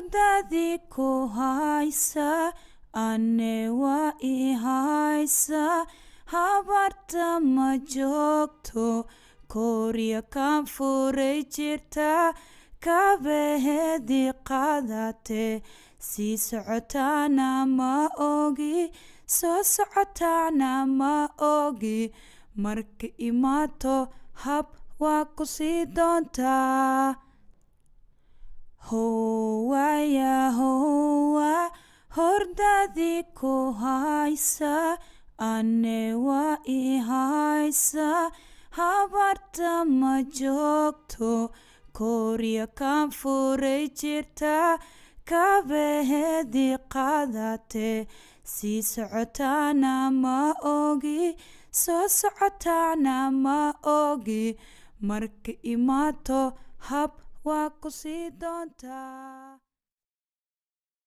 hordadii ku haysa ane waa I haysa habarta ma joogto Korea kan furay jirta kabeheedii qaadate sii socotaana ma ogi soo socotaana ma ogi marka imaato hab waa ku sii doontaa Howa hordadii ku haysa ane waa I haysa habarta ma joogto Korea kan furay jirta kabeheedii qaadate sii socotaana ma ogi soo socotaana ma ogi marka imaato hab waa ku sii doontaa